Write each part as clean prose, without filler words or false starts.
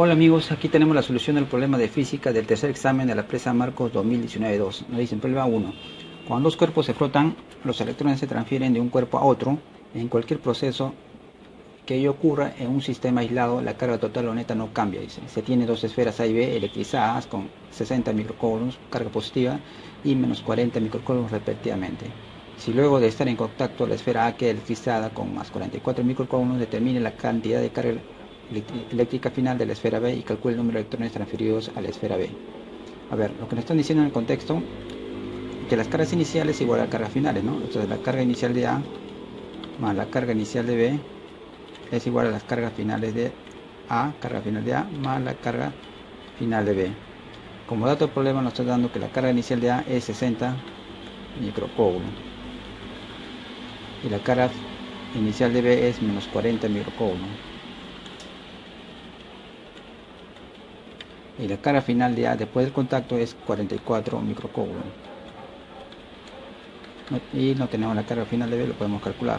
Hola amigos, aquí tenemos la solución del problema de física del tercer examen de la PRESA Marcos 2019-2. Nos dicen, problema 1. Cuando dos cuerpos se frotan, los electrones se transfieren de un cuerpo a otro. En cualquier proceso que ello ocurra en un sistema aislado, la carga total o neta no cambia. Dice. Se tiene dos esferas A y B electrizadas con 60 microcoulombs, carga positiva, y menos 40 microcoulombs respectivamente. Si luego de estar en contacto la esfera A queda electrizada con más 44 microcoulombs, determine la cantidad de carga eléctrica final de la esfera B y calcule el número de electrones transferidos a la esfera B. A ver, lo que nos están diciendo en el contexto, que las cargas iniciales es igual a las cargas finales, ¿no? Entonces la carga inicial de A más la carga inicial de B es igual a las cargas finales de A, carga final de A, más la carga final de B. Como dato del problema nos está dando que la carga inicial de A es 60 microcoulombs y la carga inicial de B es menos 40 microcoulombs. Y la carga final de A después del contacto es 44 microcoulombs. Y no tenemos la carga final de B, lo podemos calcular.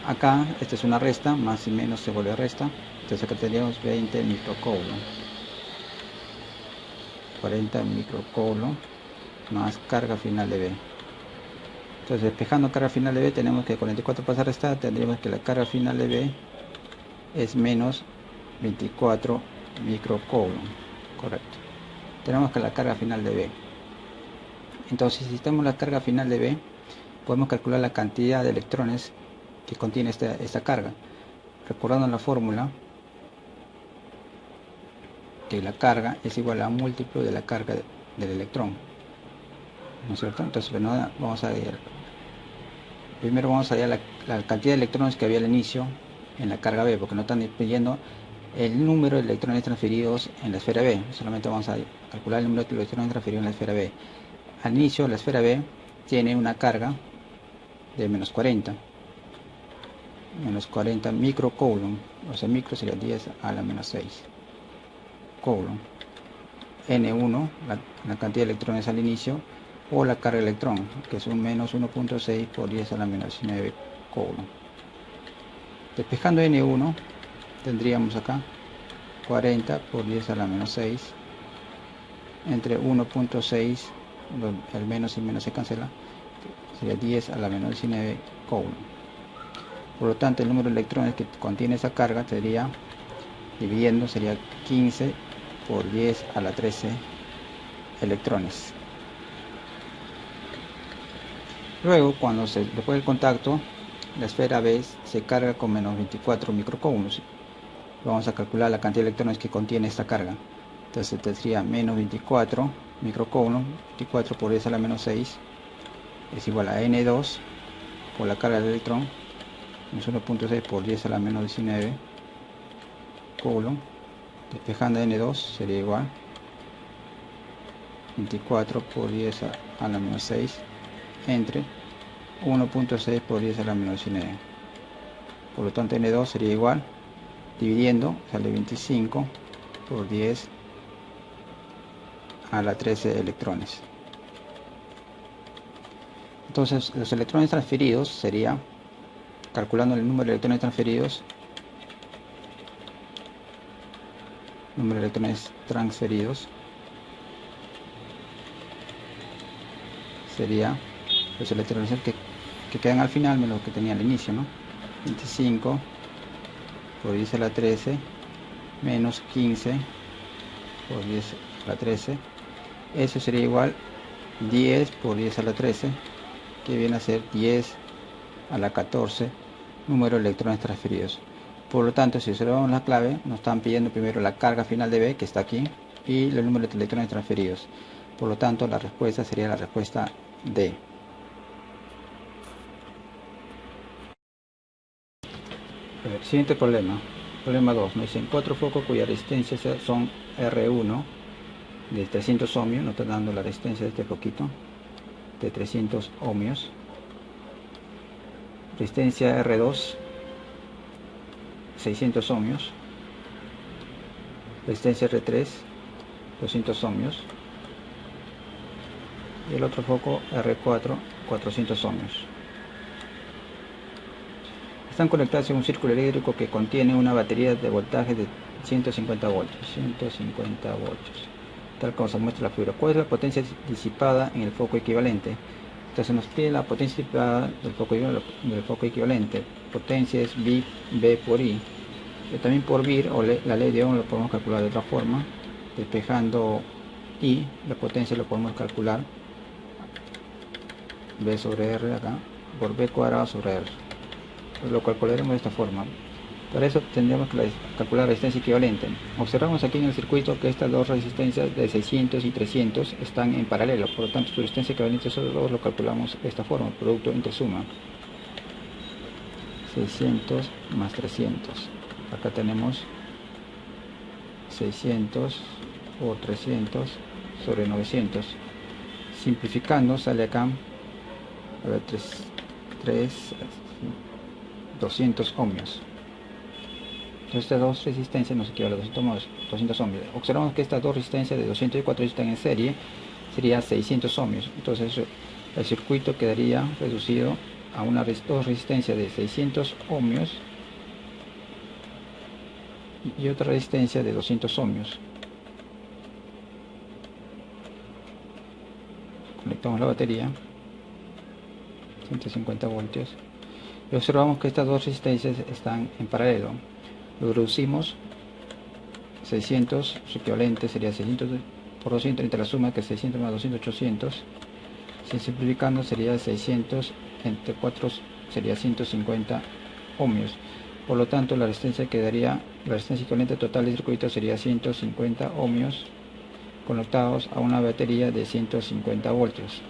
Acá, esta es una resta, más y menos se vuelve resta. Entonces acá tendríamos 20 microcoulombs. 40 microcoulombs más carga final de B. Entonces despejando carga final de B tenemos que 44 pasa a restar, tendríamos que la carga final de B es menos 24 microcoulombs. Correcto. Tenemos que la carga final de B. Entonces si tenemos la carga final de B, podemos calcular la cantidad de electrones que contiene esta carga. Recordando la fórmula, que la carga es igual a un múltiplo de la carga del electrón, ¿no es cierto? Entonces bueno, vamos a ver, primero vamos a hallar la cantidad de electrones que había al inicio en la carga B, porque no están pidiendo el número de electrones transferidos en la esfera B, solamente vamos a calcular el número de electrones transferidos en la esfera B. Al inicio la esfera B tiene una carga de menos 40 microcoulombs, o sea micro sería 10 a la menos 6 coulomb. N1 la cantidad de electrones al inicio, o la carga de electrón, que es un menos 1.6 por 10 a la menos 19 coulomb. Despejando N1 tendríamos acá 40 por 10 a la menos 6 entre 1.6, el menos y menos se cancela, sería 10 a la menos 19 coulomb. Por lo tanto el número de electrones que contiene esa carga sería, dividiendo, sería 15 por 10 a la 13 electrones. Luego, después del contacto, la esfera B se carga con menos 24 microcoulombs. Vamos a calcular la cantidad de electrones que contiene esta carga. Entonces tendría menos 24 microcoulombs, 24 por 10 a la menos 6 es igual a N2 por la carga del electrón, menos 1.6 por 10 a la menos 19 coulomb. Despejando N2 sería igual 24 por 10 a la menos 6 entre 1.6 por 10 a la menos 19. Por lo tanto N2 sería igual, dividiendo, sale 25 por 10 a la 13 electrones. Entonces los electrones transferidos sería, calculando el número de electrones transferidos, sería los electrones que quedan al final menos lo que tenía al inicio, ¿no? 25 por 10 a la 13 menos 15 por 10 a la 13, eso sería igual 10 por 10 a la 13, que viene a ser 10 a la 14 número de electrones transferidos. Por lo tanto, si observamos la clave, nos están pidiendo primero la carga final de B, que está aquí, y el número de electrones transferidos. Por lo tanto, la respuesta sería la respuesta D. Siguiente problema. Problema 2. Nos dicen 4 focos cuyas resistencias son R1 de 300 ohmios. Nos está dando la resistencia de este foquito de 300 ohmios. Resistencia R2 600 ohmios. Resistencia R3 200 ohmios. Y el otro foco R4 400 ohmios. Están conectados en un círculo eléctrico que contiene una batería de voltaje de 150 voltios, tal como se muestra la figura. ¿Cuál es la potencia disipada en el foco equivalente? Entonces nos pide la potencia disipada del foco equivalente. Potencia es B por I. Pero también por VIR o la ley de Ohm lo podemos calcular de otra forma. Despejando I, la potencia lo podemos calcular B sobre R acá por B cuadrado sobre R. Lo calcularemos de esta forma. Para eso tendríamos que calcular la resistencia equivalente. Observamos aquí en el circuito que estas dos resistencias de 600 y 300 están en paralelo, por lo tanto su resistencia equivalente a esos dos lo calculamos de esta forma, producto entre suma 600 más 300. Acá tenemos 600 o 300 sobre 900. Simplificando sale acá, a ver, 200 ohmios. Entonces estas dos resistencias nos equivalen a 200 ohmios. Observamos que estas dos resistencias de 200 y 400 están en serie, sería 600 ohmios. Entonces el circuito quedaría reducido a una dos resistencias de 600 ohmios y otra resistencia de 200 ohmios. Conectamos la batería, 150 voltios, y observamos que estas dos resistencias están en paralelo. Lo reducimos, 600, su equivalente sería 600 por 200 entre la suma, que es 600 más 200, 800. Si simplificando sería 600 entre 4 sería 150 ohmios. Por lo tanto la resistencia equivalente total del circuito sería 150 ohmios conectados a una batería de 150 voltios.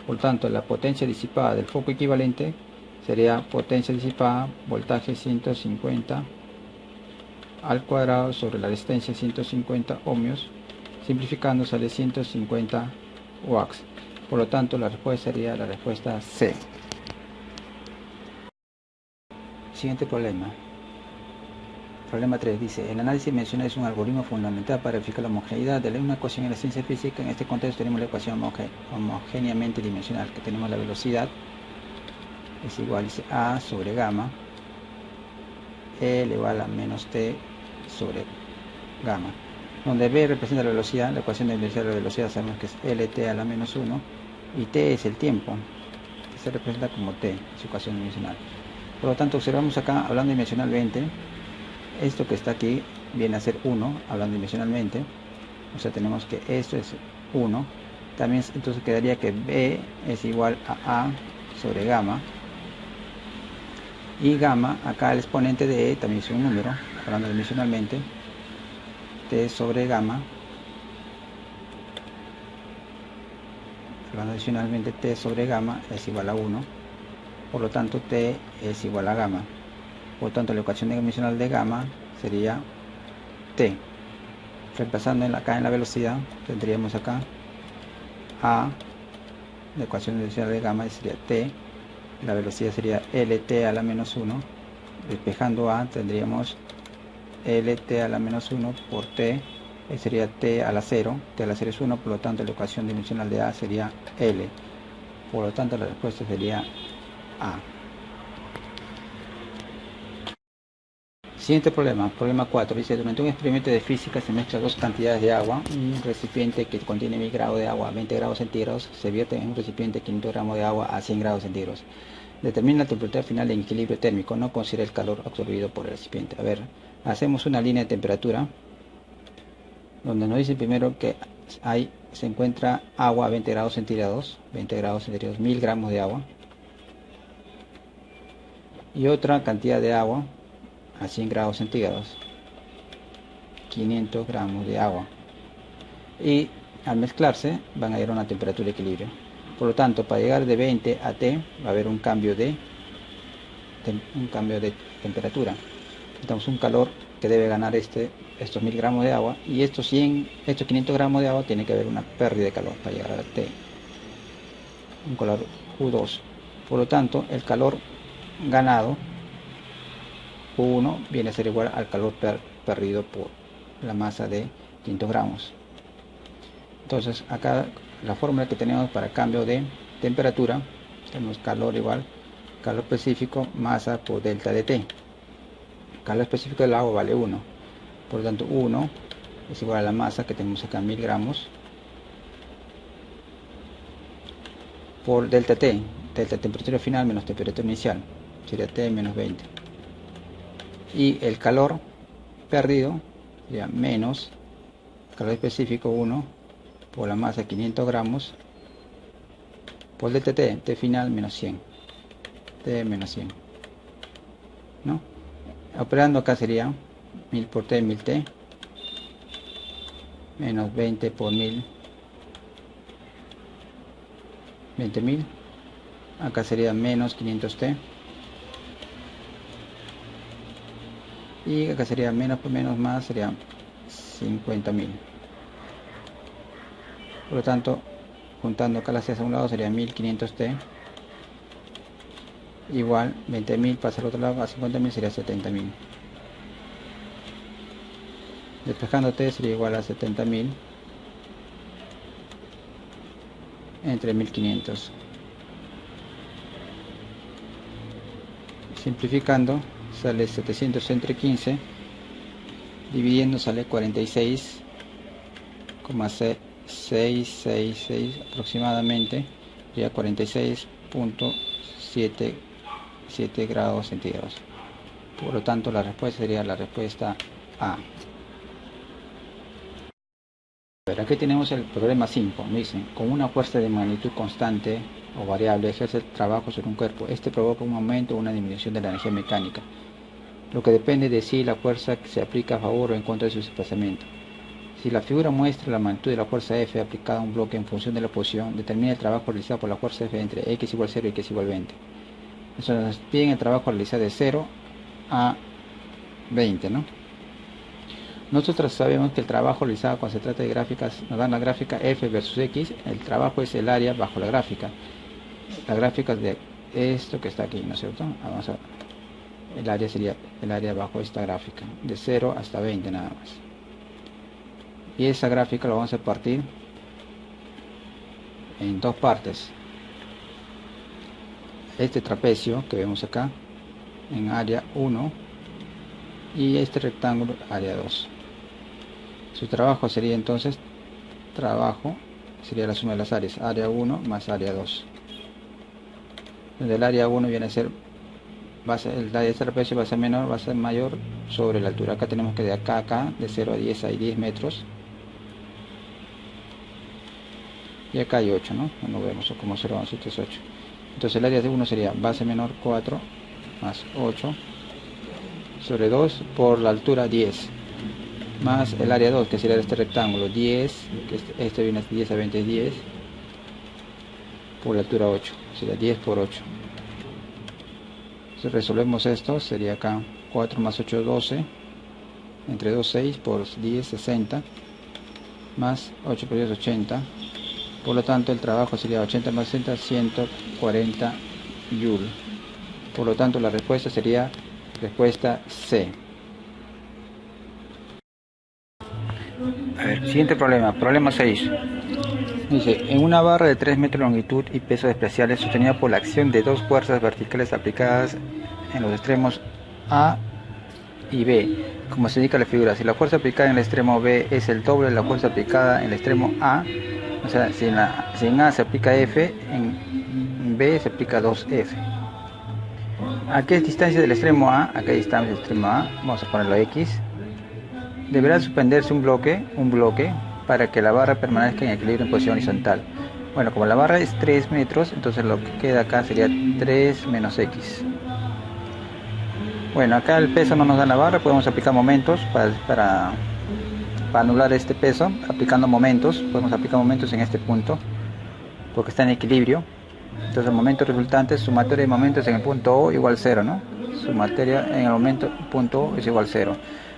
Por tanto la potencia disipada del foco equivalente sería potencia disipada, voltaje 150 al cuadrado sobre la resistencia 150 ohmios. Simplificando sale 150 watts. Por lo tanto la respuesta sería la respuesta C. Siguiente problema. Problema 3 dice: el análisis dimensional es un algoritmo fundamental para verificar la homogeneidad de una ecuación en la ciencia física. En este contexto tenemos la ecuación homogéneamente dimensional, que tenemos la velocidad es igual, dice, A sobre gamma E igual a menos T sobre gamma, donde B representa la velocidad. La ecuación diferencial de la velocidad sabemos que es LT a la menos 1 y T es el tiempo, que se representa como T, su ecuación dimensional. Por lo tanto observamos acá, hablando dimensionalmente, esto que está aquí viene a ser 1, hablando dimensionalmente, o sea tenemos que esto es 1, también entonces quedaría que B es igual a A sobre gamma, y gamma, acá el exponente de E también es un número, hablando dimensionalmente, T sobre gamma, hablando adicionalmente, T sobre gamma es igual a 1, por lo tanto T es igual a gamma. Por lo tanto la ecuación dimensional de gamma sería T. Reemplazando acá en la velocidad, tendríamos acá A, la ecuación dimensional de gamma sería T, la velocidad sería LT a la menos 1, despejando A tendríamos LT a la menos 1 por T, sería T a la 0, T a la 0 es 1, por lo tanto la ecuación dimensional de A sería L, por lo tanto la respuesta sería A. Siguiente problema, problema 4, dice: durante un experimento de física se mezclan dos cantidades de agua. Un recipiente que contiene 1000 grados de agua a 20 grados centígrados se vierte en un recipiente de 500 gramos de agua a 100 grados centígrados. Determina la temperatura final en equilibrio térmico, no considera el calor absorbido por el recipiente. A ver, hacemos una línea de temperatura donde nos dice primero que se encuentra agua a 20 grados centígrados, 1000 gramos de agua, y otra cantidad de agua a 100 grados centígrados, 500 gramos de agua, y al mezclarse van a llegar a una temperatura de equilibrio. Por lo tanto, para llegar de 20 a T va a haber un cambio de temperatura. Entonces un calor que debe ganar estos 1000 gramos de agua, y estos 500 gramos de agua tiene que haber una pérdida de calor para llegar a T, un calor Q2. Por lo tanto el calor ganado Q1 viene a ser igual al calor perdido por la masa de 500 gramos. Entonces acá la fórmula que tenemos para cambio de temperatura, tenemos calor igual calor específico masa por delta de T. Calor específico del agua vale 1. Por lo tanto 1 es igual a la masa que tenemos acá, 1000 gramos, por delta T, delta temperatura final menos temperatura inicial, sería T menos 20. Y el calor perdido sería menos calor específico 1 por la masa 500 gramos por delta T, T final menos 100, T menos 100, ¿no? Operando acá sería 1000 por T, 1000T, menos 20 por 1000, 20.000. Acá sería menos 500T. Y acá sería menos por menos más, sería 50.000. Por lo tanto, juntando acá las C a un lado sería 1500T. Igual 20.000 pasa al otro lado a 50.000 sería 70.000. Despejando T sería igual a 70.000 entre 1500. Simplificando sale 700 entre 15, dividiendo sale 46,666 aproximadamente, sería 46.77 grados centígrados. Por lo tanto la respuesta sería la respuesta A. Aquí tenemos el problema 5. Me dicen, con una fuerza de magnitud constante o variable ejerce trabajo sobre un cuerpo. Este provoca un aumento o una disminución de la energía mecánica, lo que depende de si la fuerza se aplica a favor o en contra de su desplazamiento. Si la figura muestra la magnitud de la fuerza F aplicada a un bloque en función de la posición, determina el trabajo realizado por la fuerza F entre X igual 0 y X igual 20. Entonces nos piden el trabajo realizado de 0 a 20, ¿no? Nosotros sabemos que el trabajo realizado cuando se trata de gráficas, nos dan la gráfica F versus X, el trabajo es el área bajo la gráfica. La gráfica es de esto que está aquí, ¿no es cierto? Vamos a, el área sería el área bajo esta gráfica, de 0 hasta 20 nada más. Y esa gráfica la vamos a partir en dos partes. Este trapecio que vemos acá, en área 1, y este rectángulo, área 2. Su trabajo sería entonces, trabajo sería la suma de las áreas, área 1 más área 2. Donde el área 1 viene a ser, el área de este trapecio va a ser menor, va a ser mayor sobre la altura. Acá tenemos que de acá a acá, de 0 a 10 hay 10 metros. Y acá hay 8, ¿no? No vemos como 0, 11, 7 es 8. Entonces el área de 1 sería base menor 4 más 8 sobre 2 por la altura 10. Más el área 2, que sería de este rectángulo, 10, que este viene a 10 a 20 es 10, por la altura 8, sería 10 por 8. Si resolvemos esto, sería acá 4 más 8, 12, entre 2, 6, por 10, 60, más 8 por 10, 80. Por lo tanto, el trabajo sería 80 más 60, 140 Joule. Por lo tanto, la respuesta sería respuesta C. A ver, siguiente problema, problema 6. Dice, en una barra de 3 metros de longitud y peso despreciable sostenida por la acción de dos fuerzas verticales aplicadas en los extremos A y B, como se indica en la figura, si la fuerza aplicada en el extremo B es el doble de la fuerza aplicada en el extremo A, o sea, si en A se aplica F, en B se aplica 2F. ¿A qué distancia del extremo A? ¿A qué distancia del extremo A? Vamos a ponerlo X. Deberá suspenderse un bloque para que la barra permanezca en equilibrio en posición horizontal. Bueno, como la barra es 3 metros, entonces lo que queda acá sería 3 menos X. Bueno, acá el peso no nos da la barra, podemos aplicar momentos para anular este peso. Aplicando momentos, podemos aplicar momentos en este punto, porque está en equilibrio. Entonces el momento resultante, sumatoria de momentos en el punto O igual 0, ¿no? Sumatoria en el momento punto O es igual 0.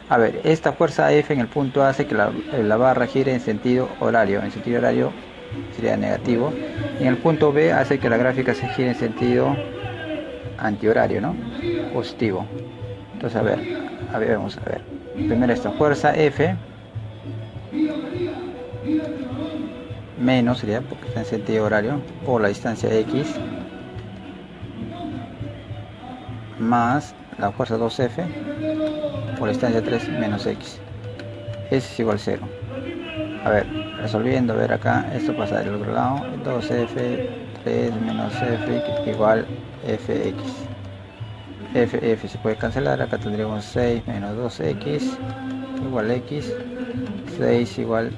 A ver, esta fuerza F en el punto A hace que la barra gire en sentido horario. En sentido horario sería negativo. Y en el punto B hace que la gráfica se gire en sentido antihorario, ¿no? Positivo. Entonces, a ver, vamos a ver. Primero esta fuerza F menos sería porque está en sentido horario por la distancia X más la fuerza 2F por la distancia 3 menos X. S es igual a 0. A ver, resolviendo, a ver acá, esto pasa del otro lado, 2f 3 menos f igual fx. F se puede cancelar, acá tendríamos 6 menos 2x igual x, 6 igual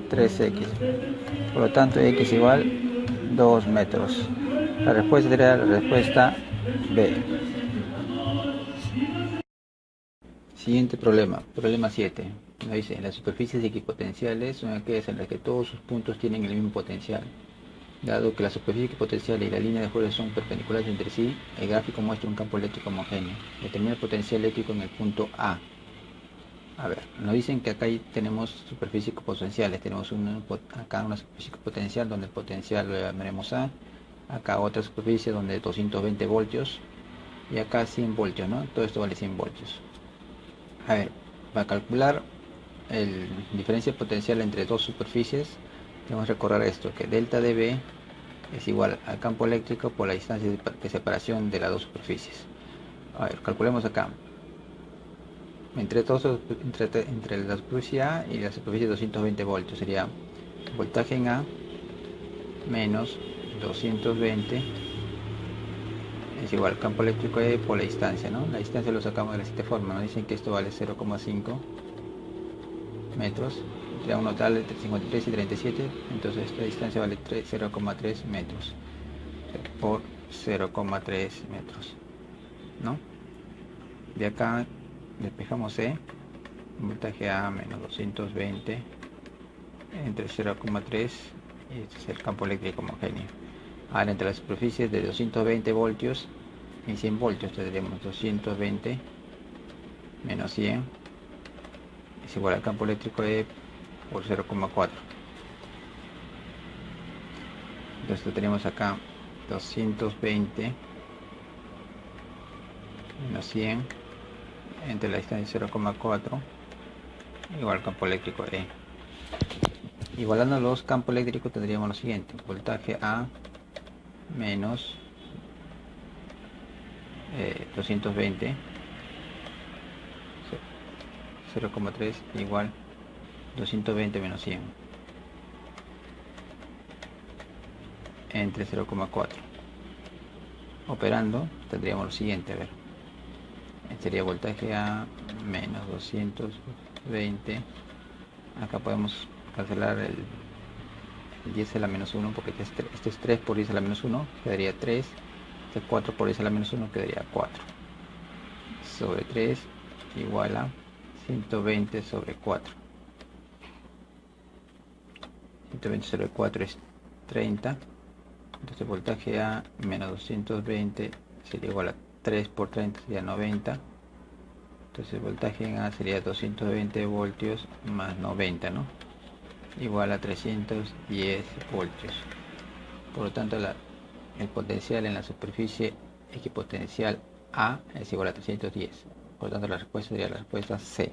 3x. Por lo tanto, x igual 2 metros. La respuesta sería la respuesta B. Siguiente problema, problema 7. Nos dice, las superficies equipotenciales son aquellas en las que todos sus puntos tienen el mismo potencial. Dado que la superficie equipotencial y la línea de fuerza son perpendiculares entre sí, el gráfico muestra un campo eléctrico homogéneo. Determina el potencial eléctrico en el punto A. A ver, nos dicen que acá tenemos superficies equipotenciales. Tenemos acá una superficie equipotencial donde el potencial lo llamaremos A. Acá otra superficie donde 220 voltios. Y acá 100 voltios, ¿no? Todo esto vale 100 voltios. A ver, para calcular el diferencia potencial entre dos superficies, tenemos que recordar esto, que delta dB es igual al campo eléctrico por la distancia de separación de las dos superficies. A ver, calculemos acá. Entre la superficie A y la superficie 220 voltios sería voltaje en A menos 220 es igual al campo eléctrico E por la distancia, ¿no? La distancia lo sacamos de la siguiente forma, nos dicen que esto vale 0,5 metros, sería un total entre 53 y 37, entonces esta distancia vale 0,3 metros por 0,3 metros, ¿no? De acá despejamos E, voltaje A menos 220 entre 0,3 y este es el campo eléctrico homogéneo. Ahora entre las superficies de 220 voltios y 100 voltios tendremos 220 menos 100 es igual al campo eléctrico E por 0,4. Entonces tenemos acá 220 menos 100 entre la distancia 0,4 igual al campo eléctrico E. Igualando los campos eléctricos tendríamos lo siguiente: voltaje A menos 220 0,3 igual 220 menos 100 entre 0,4. Operando tendríamos lo siguiente, a ver, sería voltaje A menos 220, acá podemos cancelar el 10 a la menos 1 porque este es 3 por 10 a la menos 1, quedaría 3, este 4 por 10 a la menos 1 quedaría 4, sobre 3 igual a 120 sobre 4. 120 sobre 4 es 30, entonces voltaje A menos 220 sería igual a 3 por 30 sería 90, entonces voltaje en A sería 220 voltios más 90, ¿no? Igual a 310 voltios. Por lo tanto el potencial en la superficie equipotencial A es igual a 310. Por lo tanto la respuesta sería la respuesta C.